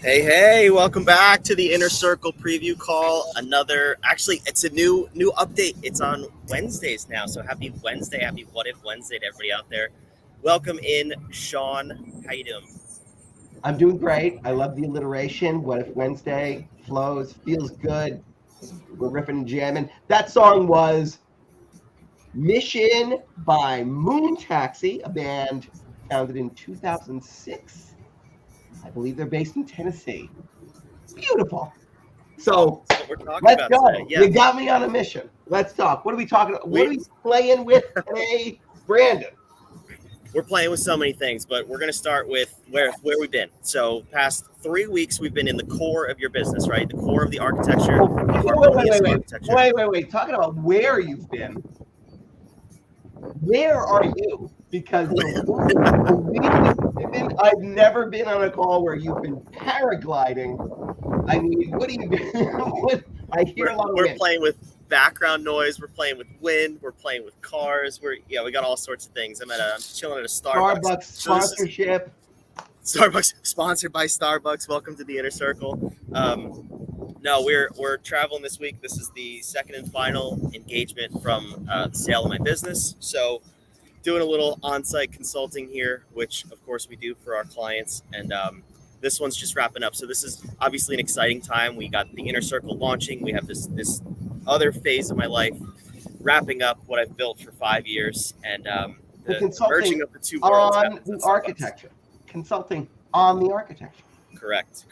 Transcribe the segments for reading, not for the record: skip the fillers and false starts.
Hey, welcome back to the Inner Circle preview call. Actually, it's a new update. It's on Wednesdays now. So happy Wednesday, happy What If Wednesday to everybody out there. Welcome in, Sean. How you doing? I'm doing great. I love the alliteration. What if Wednesday flows, feels good? We're riffing and jamming. That song was Mission by Moon Taxi, a band founded in 2006. I believe they're based in Tennessee. Beautiful. Well, So that's what we're talking let's about today. go. Yeah, You got me on a mission. Let's talk. What are we talking about? What are we we playing with today, Brandon? we're playing with so many things, but we're gonna start with where we've been. So past 3 weeks, we've been in the core of your business, right? The core of the architecture, Oh, the wait, wait, harmonious wait, wait, architecture. wait, wait, wait. Talking about where you've been. Where are you? Because the week you've been, I've never been on a call where you've been paragliding. I mean, what are you doing? I hear we're, a lot of we're wind. playing with background noise. We're playing with wind. We're playing with cars. We got all sorts of things. I'm chilling at a Starbucks. Starbucks So this is sponsorship. Starbucks, sponsored by Starbucks. Welcome to the Inner Circle. No, we're traveling this week. This is the second and final engagement from the sale of my business. So doing a little on-site consulting here, which of course we do for our clients, and this one's just wrapping up. So this is obviously an exciting time. We got the Inner Circle launching. We have this other phase of my life wrapping up what I've built for 5 years, and And the merging consulting of the two worlds on happens the at Starbucks. architecture. Consulting on the architecture. Correct.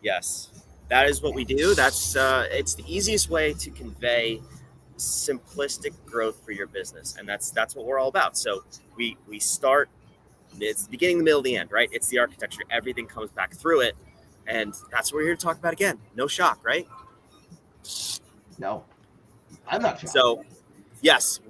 Yes, that is what we do. That's it's the easiest way to convey simplistic growth for your business, and that's what we're all about. So we start. It's the beginning, the middle, the end, right? It's the architecture. Everything comes back through it, and that's what we're here to talk about again. No shock, right? No, I'm not shocked. So yes,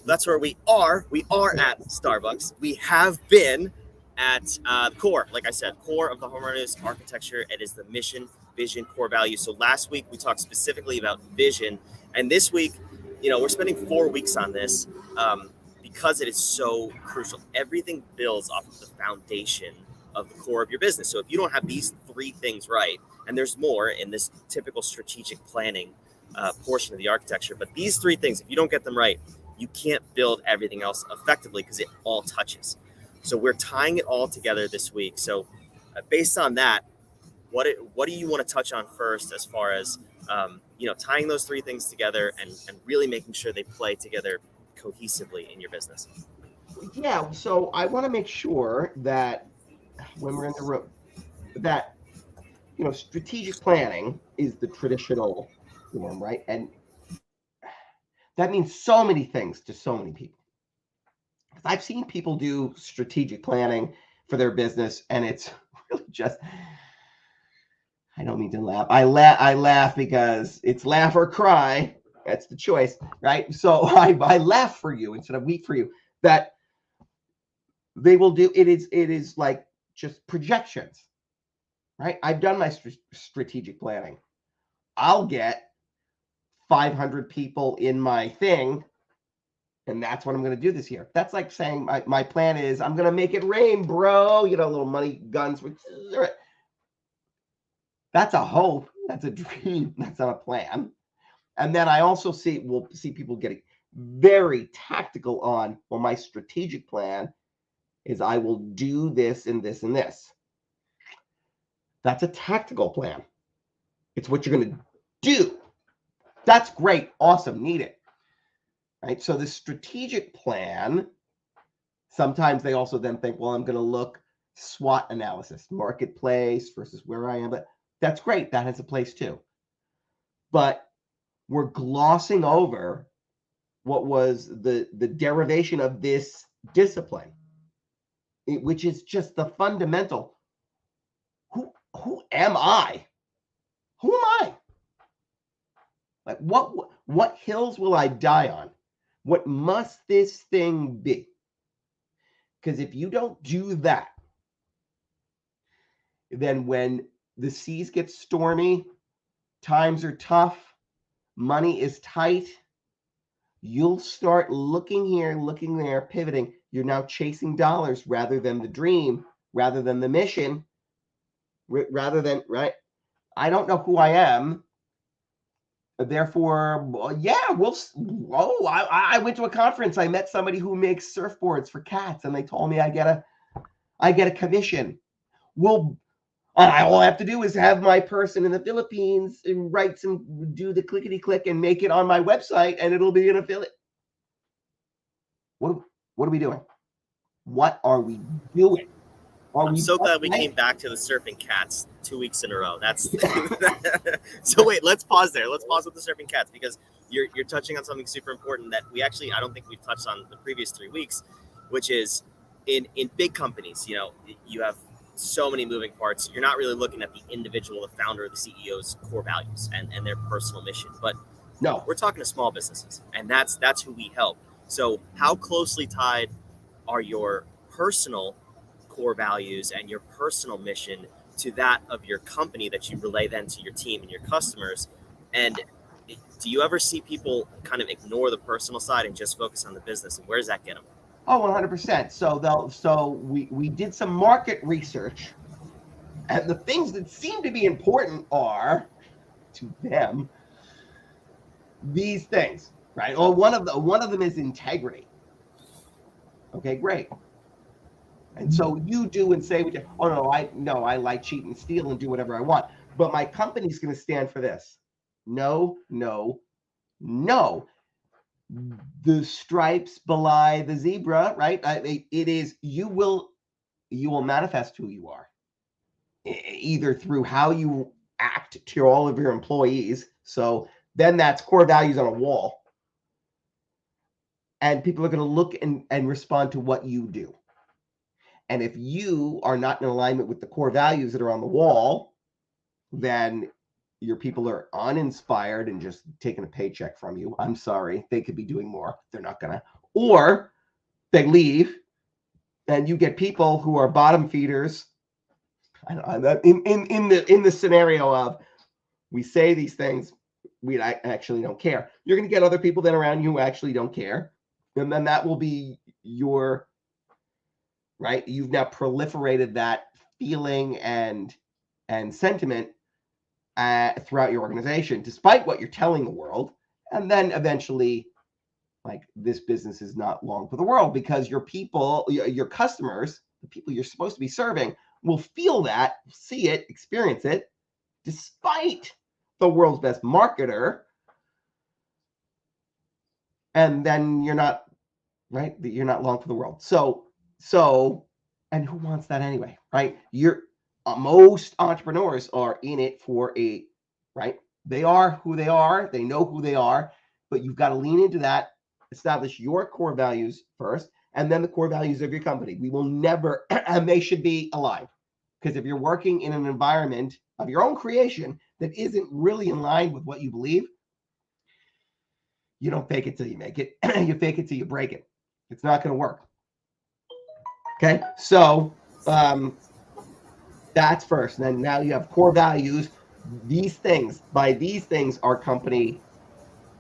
that's where we are. We are at Starbucks. We have been at the core, like I said, core of the harmonious architecture. It is the mission, vision, core value. So last week we talked specifically about vision, and this week, we're spending 4 weeks on this because it is so crucial. Everything builds off of the foundation of the core of your business. So if you don't have these three things right, and there's more in this typical strategic planning portion of the architecture. But these three things, if you don't get them right, you can't build everything else effectively because it all touches. So we're tying it all together this week. So based on that, what do you want to touch on first as far as tying those three things together and really making sure they play together cohesively in your business? Yeah, so I want to make sure that when we're in the room, that strategic planning is the traditional form, right? And that means so many things to so many people. I've seen people do strategic planning for their business, and it's really just, I don't mean to laugh. I laugh because it's laugh or cry. That's the choice, right? So I laugh for you instead of weep for you. That they will do it is like just projections, right? I've done my strategic planning. I'll get 500 people in my thing, and that's what I'm going to do this year. That's like saying my plan is I'm going to make it rain, bro. Little money guns. That's a hope. That's a dream. That's not a plan. And then I also we'll see people getting very tactical on, well, my strategic plan is I will do this and this and this. That's a tactical plan. It's what you're going to do. That's great. Awesome. Need it. Right. So the strategic plan, sometimes they also then think, well, I'm going to look SWOT analysis, marketplace versus where I am. But that's great. That has a place too. But we're glossing over what was the derivation of this discipline, which is just the fundamental. Who am I? Who am I? Like what hills will I die on? What must this thing be? Because if you don't do that, then when the seas get stormy, times are tough, money is tight, you'll start looking here, looking there, pivoting. You're now chasing dollars rather than the dream, rather than the mission. rather than, right? I don't know who I am. Therefore, I went to a conference. I met somebody who makes surfboards for cats, and they told me I get a commission. Well, all I have to do is have my person in the Philippines and write do the clickety click and make it on my website, and it'll be an affiliate. What are we doing? What are we doing? I'm so glad we came back to the surfing cats 2 weeks in a row. That's so. Wait, let's pause there. Let's pause with the surfing cats, because you're touching on something super important that I don't think we've touched on the previous 3 weeks, which is in big companies. You have so many moving parts. You're not really looking at the individual, the founder, the CEO's core values and their personal mission. But no, we're talking to small businesses, and that's who we help. So how closely tied are your personal core values and your personal mission to that of your company that you relay then to your team and your customers? And do you ever see people kind of ignore the personal side and just focus on the business? And where does that get them? Oh, 100%. So we did some market research, and the things that seem to be important are to them these things, right? Well, one of them is integrity. Okay, great. And so you do and say, I like cheat and steal and do whatever I want, but my company's going to stand for this. No. The stripes belie the zebra, right? It is, you will manifest who you are, either through how you act to all of your employees. So then that's core values on a wall. And people are going to look and respond to what you do. And if you are not in alignment with the core values that are on the wall, then your people are uninspired and just taking a paycheck from you. I'm sorry. They could be doing more. They're not going to. Or they leave, and you get people who are bottom feeders. In the scenario of, we say these things, we actually don't care. You're going to get other people then around you who actually don't care. And then that will be your, right? You've now proliferated that feeling and sentiment throughout your organization, despite what you're telling the world. And then eventually, like, this business is not long for the world, because your people, your customers, the people you're supposed to be serving, will feel that, see it, experience it, despite the world's best marketer. And then you're not, right? You're not long for the world. So, and who wants that anyway, right? Most entrepreneurs are in it for right? They are who they are. They know who they are, but you've got to lean into that, establish your core values first, and then the core values of your company. We will never, and they should be aligned. Because if you're working in an environment of your own creation that isn't really in line with what you believe, you don't fake it till you make it. You fake it till you break it. It's not going to work. Okay, so that's first. And then now you have core values. By these things, our company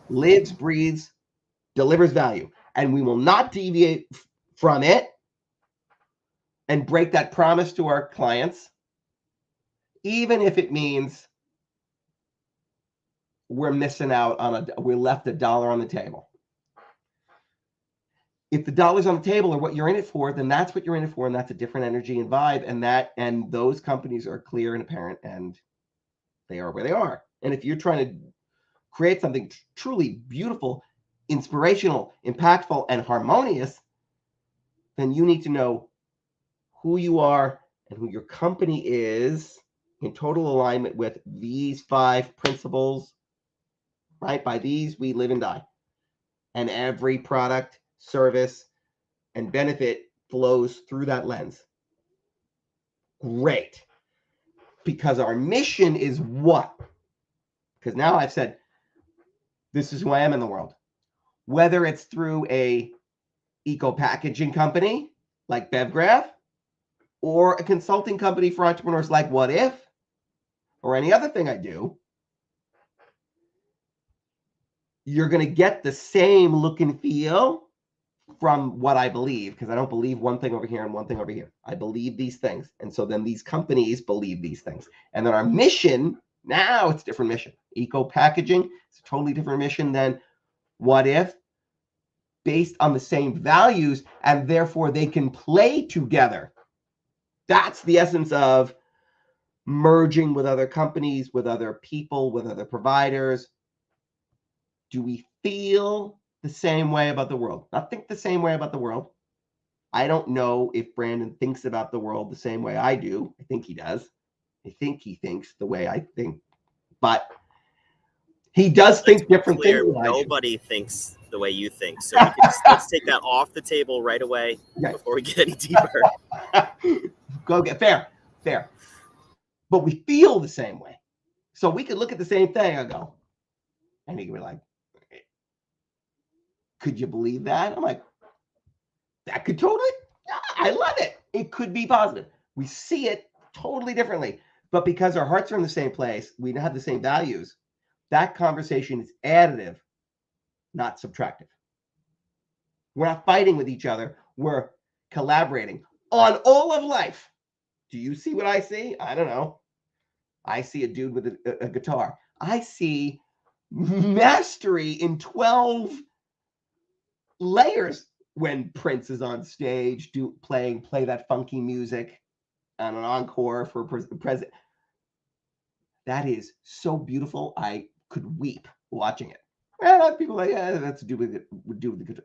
lives, breathes, delivers value. And we will not deviate from it and break that promise to our clients, even if it means we're missing out on we left $1 on the table. If the dollars on the table are what you're in it for, then that's what you're in it for, and that's a different energy and vibe. And those companies are clear and apparent, and they are where they are. And if you're trying to create something truly beautiful, inspirational, impactful, and harmonious, then you need to know who you are and who your company is in total alignment with these 5 principles, right? By these, we live and die. And every product, service, and benefit flows through that lens. Great. Because our mission is what? Because now I've said, this is who I am in the world. Whether it's through a eco-packaging company like BevGraph, or a consulting company for entrepreneurs like Whadif, or any other thing I do, you're going to get the same look and feel from what I believe, because I don't believe one thing over here and one thing over here. I believe these things. And so then these companies believe these things. And then our mission, now it's a different mission. Eco packaging is a totally different mission than Whadif, based on the same values, and therefore they can play together. That's the essence of merging with other companies, with other people, with other providers. Do we feel the same way about the world? Not think the same way about the world. I don't know if Brandon thinks about the world the same way I do. I think he does. I think he thinks the way I think, but he does think different things than I do. Nobody thinks the way you think, so we can let's take that off the table right away before we get any deeper. Go get fair. But we feel the same way, so we could look at the same thing and go, and he could be like, "Could you believe that?" I'm like, "That could totally. I love it. It could be positive." We see it totally differently, but because our hearts are in the same place, we have the same values. That conversation is additive, not subtractive. We're not fighting with each other. We're collaborating on all of life. Do you see what I see? I don't know. I see a dude with a guitar. I see mastery in 12 layers when Prince is on stage play that funky music on an encore for the president. That is so beautiful. I could weep watching it. Well, people are like, yeah, that's to do with the guitar.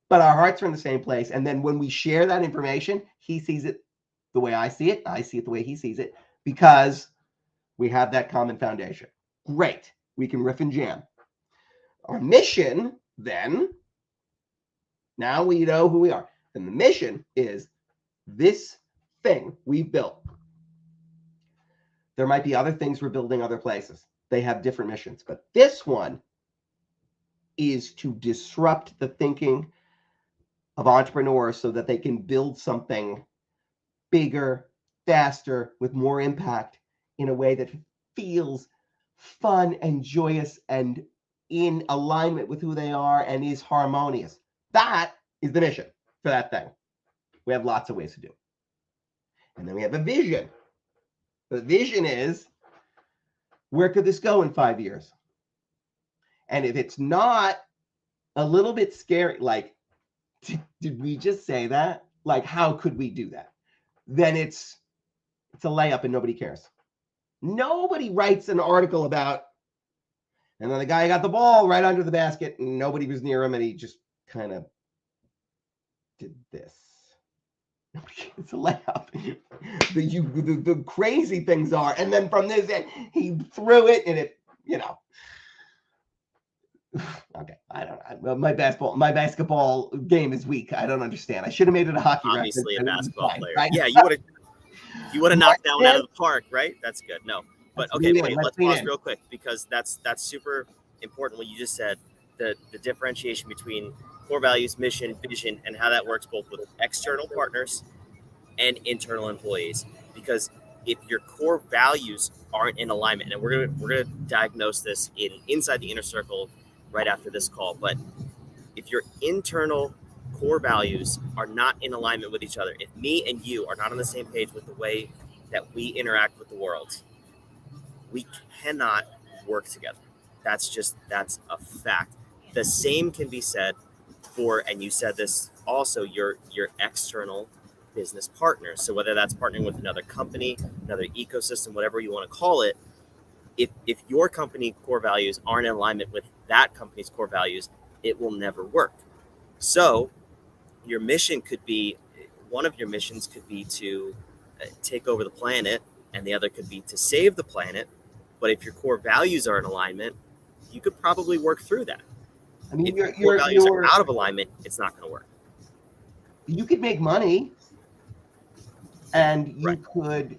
But our hearts are in the same place. And then when we share that information, he sees it the way I see it. I see it the way he sees it, because we have that common foundation. Great. We can riff and jam. Our mission, then, now we know who we are. And the mission is this thing we've built. There might be other things we're building other places. They have different missions. But this one is to disrupt the thinking of entrepreneurs so that they can build something bigger, faster, with more impact in a way that feels fun and joyous and in alignment with who they are and is harmonious. That is the mission for that thing. We have lots of ways to do it. And then we have a vision. The vision is, where could this go in 5 years? And if it's not a little bit scary, like, did we just say that? Like, how could we do that? Then it's a layup and nobody cares. Nobody writes an article about, and then the guy got the ball right under the basket and nobody was near him and he just kind of did this. It's a layup. The crazy things are, and then from this end, he threw it and it, okay, I don't know. My basketball game is weak. I don't understand. I should have made it a hockey reference. Obviously a basketball player. Right? Yeah, you would have knocked that one out of the park, right? That's good. No. But okay, wait, let's pause real quick, because that's super important what you just said, the differentiation between core values, mission, vision, and how that works both with external partners and internal employees. Because if your core values aren't in alignment, and we're gonna diagnose this inside the inner circle right after this call, but if your internal core values are not in alignment with each other, if me and you are not on the same page with the way that we interact with the world, we cannot work together. That's a fact. The same can be said for, and you said this also, your external business partners. So whether that's partnering with another company, another ecosystem, whatever you want to call it, if your company core values aren't in alignment with that company's core values, it will never work. So your mission could be, one of your missions could be to take over the planet, and the other could be to save the planet. But if your core values are in alignment, you could probably work through that. I mean, if your core values are out of alignment, it's not going to work. You could make money, and you could,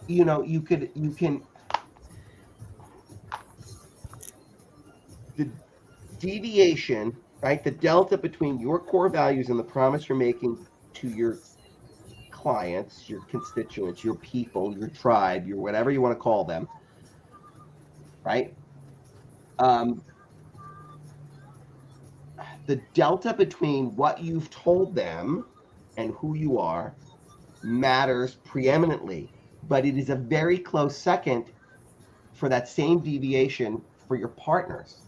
you can. The deviation, right? The delta between your core values and the promise you're making to your clients, your constituents, your people, your tribe, your whatever you want to call them, right? The delta between what you've told them and who you are matters preeminently, but it is a very close second for that same deviation for your partners.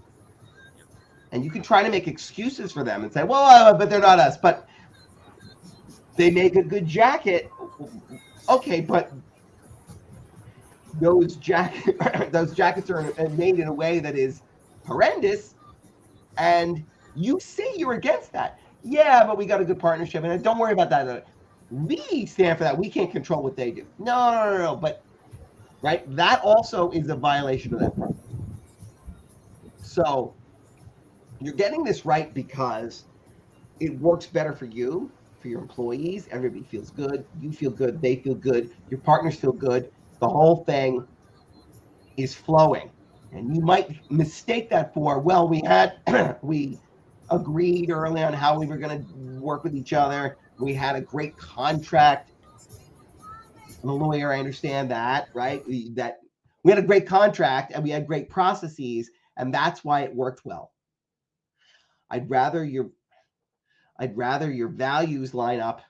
And you can try to make excuses for them and say, well, but they're not us, but they make a good jacket. Okay, but those jackets are made in a way that is horrendous, and you say you're against that. Yeah, but we got a good partnership, and don't worry about that. We stand for that. We can't control what they do. No. But right, that also is a violation of that. So you're getting this right because it works better for you, for your employees. Everybody feels good. You feel good. They feel good. Your partners feel good. The whole thing is flowing. And you might mistake that for, well, we agreed early on how we were going to work with each other. We had a great contract. I'm a lawyer. I understand that, right? We had a great contract and we had great processes, and that's why it worked well. I'd rather your values line up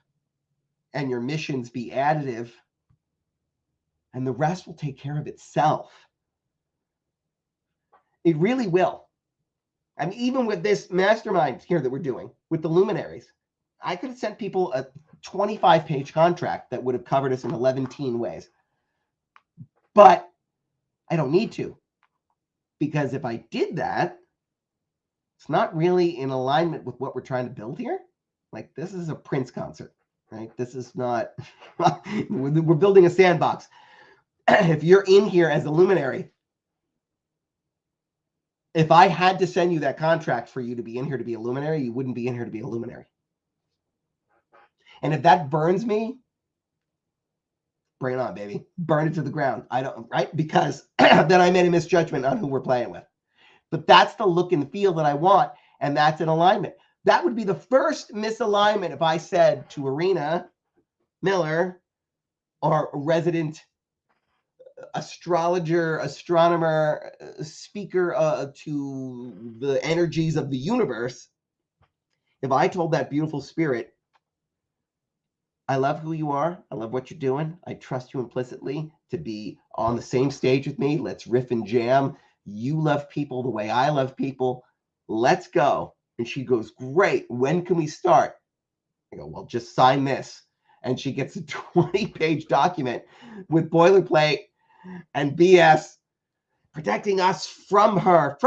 and your missions be additive, and the rest will take care of itself. It really will. I mean, even with this mastermind here that we're doing with the luminaries, I could have sent people a 25-page contract that would have covered us in 11 ways. But I don't need to, because if I did that, it's not really in alignment with what we're trying to build here. Like, this is a Prince concert, right? This is not, we're building a sandbox. If you're in here as a luminary, if I had to send you that contract for you to be in here to be a luminary, you wouldn't be in here to be a luminary. And if that burns me, bring it on, baby. Burn it to the ground. I don't, right? Because then I made a misjudgment on who we're playing with. But that's the look and feel that I want, and that's in alignment. That would be the first misalignment if I said to Arena Miller, our resident astrologer, astronomer, speaker to the energies of the universe, if I told that beautiful spirit, I love who you are, I love what you're doing, I trust you implicitly to be on the same stage with me, let's riff and jam, you love people the way I love people, let's go. And she goes, great, when can we start? I go, well, just sign this. And she gets a 20-page document with boilerplate and BS protecting us from her.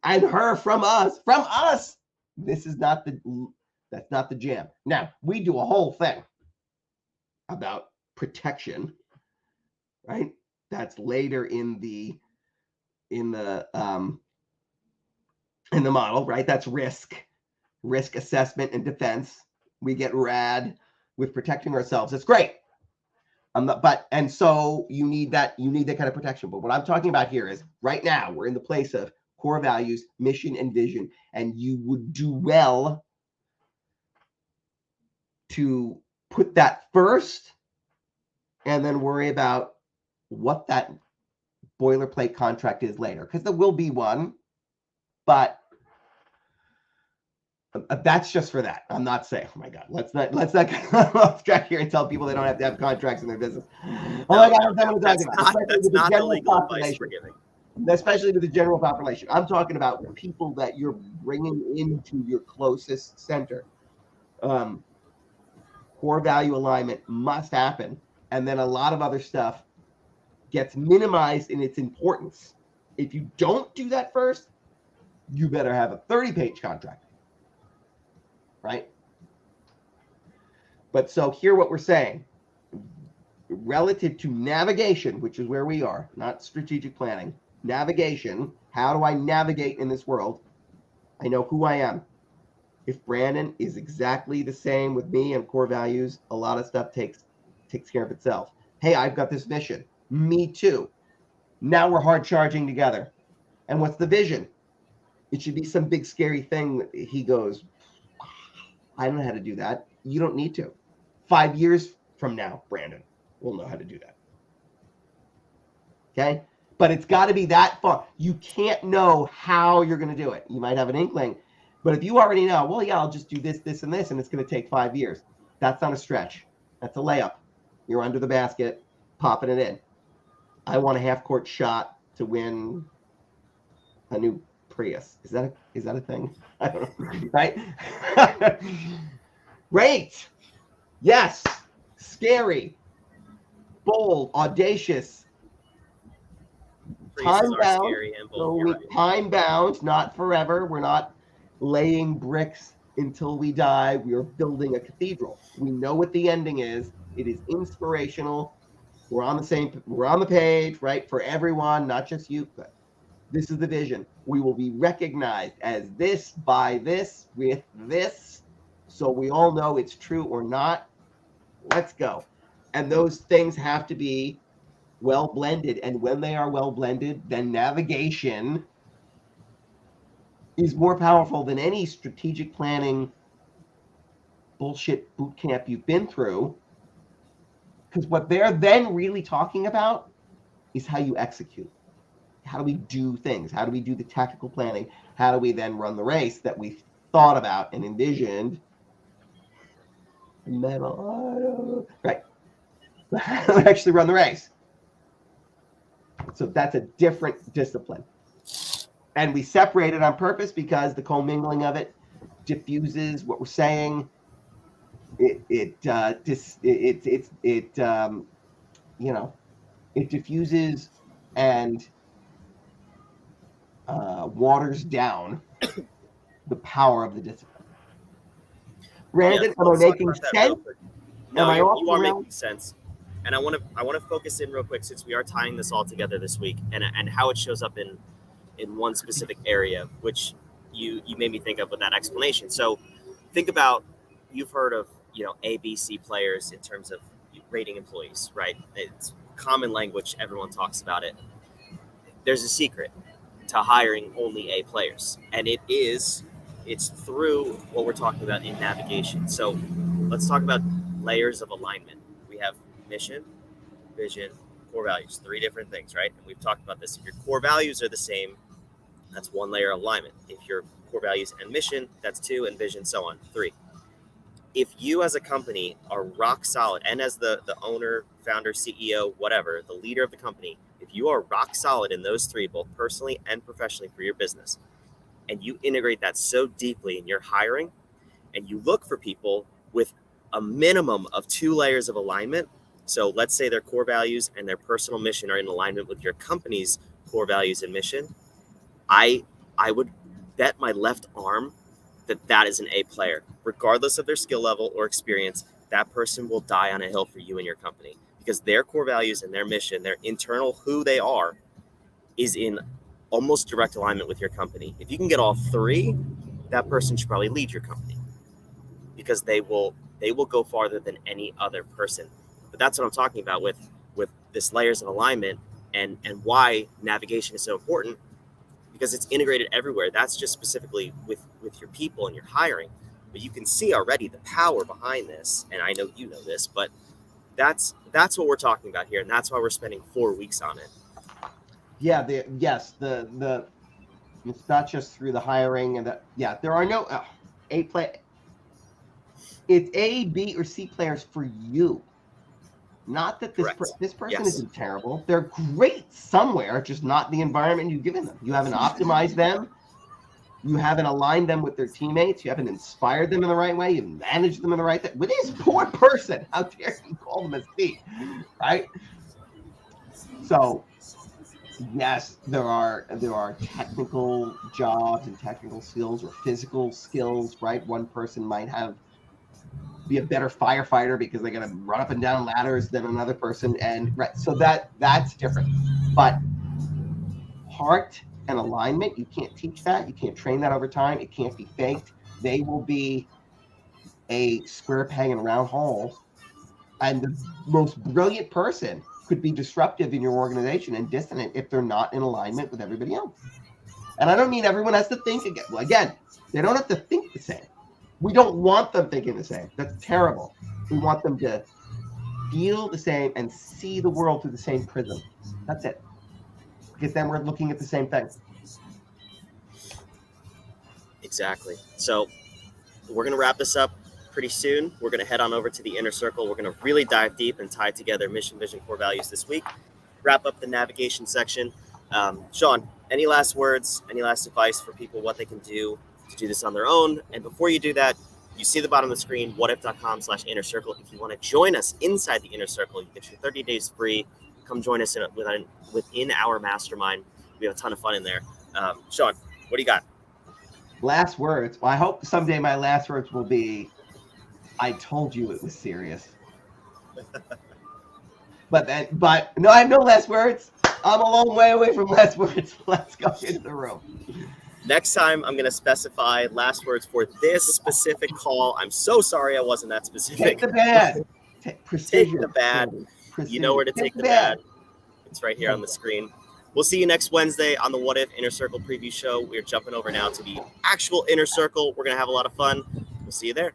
And her from us. This is not that's not the jam. Now, we do a whole thing about protection, right? That's later in the model, right? That's risk assessment and defense. We get rad with protecting ourselves. It's great. And so you need that kind of protection. But what I'm talking about here is right now we're in the place of core values, mission, and vision, and you would do well to put that first and then worry about what that boilerplate contract is later, because there will be one, but that's just for that. I'm not saying, oh my God, let's not get off track here and tell people they don't have to have contracts in their business. Oh my God, that's not the legal advice we're giving. Especially to the general population. I'm talking about people that you're bringing into your closest center. Core value alignment must happen. And then a lot of other stuff gets minimized in its importance. If you don't do that first, you better have a 30-page contract, right? But so here what we're saying, relative to navigation, which is where we are, not strategic planning, navigation, how do I navigate in this world? I know who I am. If Brandon is exactly the same with me and core values, a lot of stuff takes care of itself. Hey, I've got this mission. Me too. Now we're hard charging together. And what's the vision? It should be some big scary thing that he goes, I don't know how to do that. You don't need to. 5 years from now, Brandon will know how to do that. Okay? But it's got to be that far. You can't know how you're going to do it. You might have an inkling, but if you already know, well, yeah, I'll just do this, this, and this, and it's going to take 5 years. That's not a stretch. That's a layup. You're under the basket, popping it in. I want a half-court shot to win a new Prius. Is that a thing? I don't know. Right? Great. Yes. Scary. Bold. Audacious. Priuses are Time-bound. scary and So bold. You're right. time-bound, not forever. We're not laying bricks until we die. We are building a cathedral. We know what the ending is. It is inspirational. We're on the page, right? For everyone, not just you. But this is the vision. We will be recognized as this, by this, with this. So we all know it's true or not. Let's go. And those things have to be well blended. And when they are well blended, then navigation is more powerful than any strategic planning bullshit boot camp you've been through. Because what they're then really talking about is how you execute. How do we do things? How do we do the tactical planning? How do we then run the race that we thought about and envisioned? Right. Actually run the race. So that's a different discipline. And we separate it on purpose because the commingling of it diffuses what we're saying. It diffuses and waters down the power of the discipline. Brandon, am I making sense? No, you are making sense. And I want to focus in real quick, since we are tying this all together this week, and how it shows up in one specific area, which you made me think of with that explanation. So think about, you've heard of A, B, C players in terms of rating employees, right? It's common language. Everyone talks about it. There's a secret to hiring only A players, and it's through what we're talking about in navigation. So let's talk about layers of alignment. We have mission, vision, core values, 3 different things, right? And we've talked about this. If your core values are the same, that's 1 layer of alignment. If your core values and mission, that's 2, and vision, so on, 3. If you as a company are rock solid, and as the owner, founder, CEO, whatever, the leader of the company, if you are rock solid in those 3, both personally and professionally for your business, and you integrate that so deeply in your hiring, and you look for people with a minimum of 2 layers of alignment. So let's say their core values and their personal mission are in alignment with your company's core values and mission. I would bet my left arm that is an A player, regardless of their skill level or experience. That person will die on a hill for you and your company, because their core values and their mission, their internal who they are, is in almost direct alignment with your company. If you can get all 3, that person should probably lead your company, because they will go farther than any other person. But that's what I'm talking about with this layers of alignment, and why navigation is so important, because it's integrated everywhere. That's just specifically with your people and your hiring. But you can see already the power behind this, and I know you know this, but that's what we're talking about here, and that's why we're spending 4 weeks on it. Yeah, the it's not just through the hiring and there are no A play. It's A, B, or C players for you. Not that this person isn't terrible. They're great somewhere, just not the environment you've given them. You haven't optimized them. You haven't aligned them with their teammates. You haven't inspired them in the right way. You've managed them in the right way. With this poor person, how dare you call them a C, right? So, yes, there are technical jobs and technical skills or physical skills, right? One person might be a better firefighter because they're going to run up and down ladders than another person, and right, so that's different. But heart and alignment, you can't teach that. You can't train that over time. It can't be faked. They will be a square peg in a round hole, and the most brilliant person could be disruptive in your organization and dissonant if they're not in alignment with everybody else. And I don't mean everyone has to think again. Well, again, they don't have to think the same. We don't want them thinking the same. That's terrible. We want them to feel the same and see the world through the same prism. That's it. because then we're looking at the same thing. Exactly. So we're going to wrap this up pretty soon. We're going to head on over to the inner circle. We're going to really dive deep and tie together mission, vision, core values this week. Wrap up the navigation section. Sean, any last words, any last advice for people, what they can do to do this on their own? And before you do that, you see the bottom of the screen, whatif.com/inner circle. If you want to join us inside the inner circle, you get your 30 days free. Come join us within our mastermind. We have a ton of fun in there. Sean, what do you got? Last words. Well, I hope someday my last words will be, I told you it was serious. But no, I have no last words. I'm a long way away from last words. Let's go into the room. Next time, I'm going to specify last words for this specific call. I'm so sorry I wasn't that specific. Take the bad. Take the bad. You know where to take the bad. It's right here on the screen. We'll see you next Wednesday on the What If Inner Circle preview show. We're jumping over now to the actual inner circle. We're going to have a lot of fun. We'll see you there.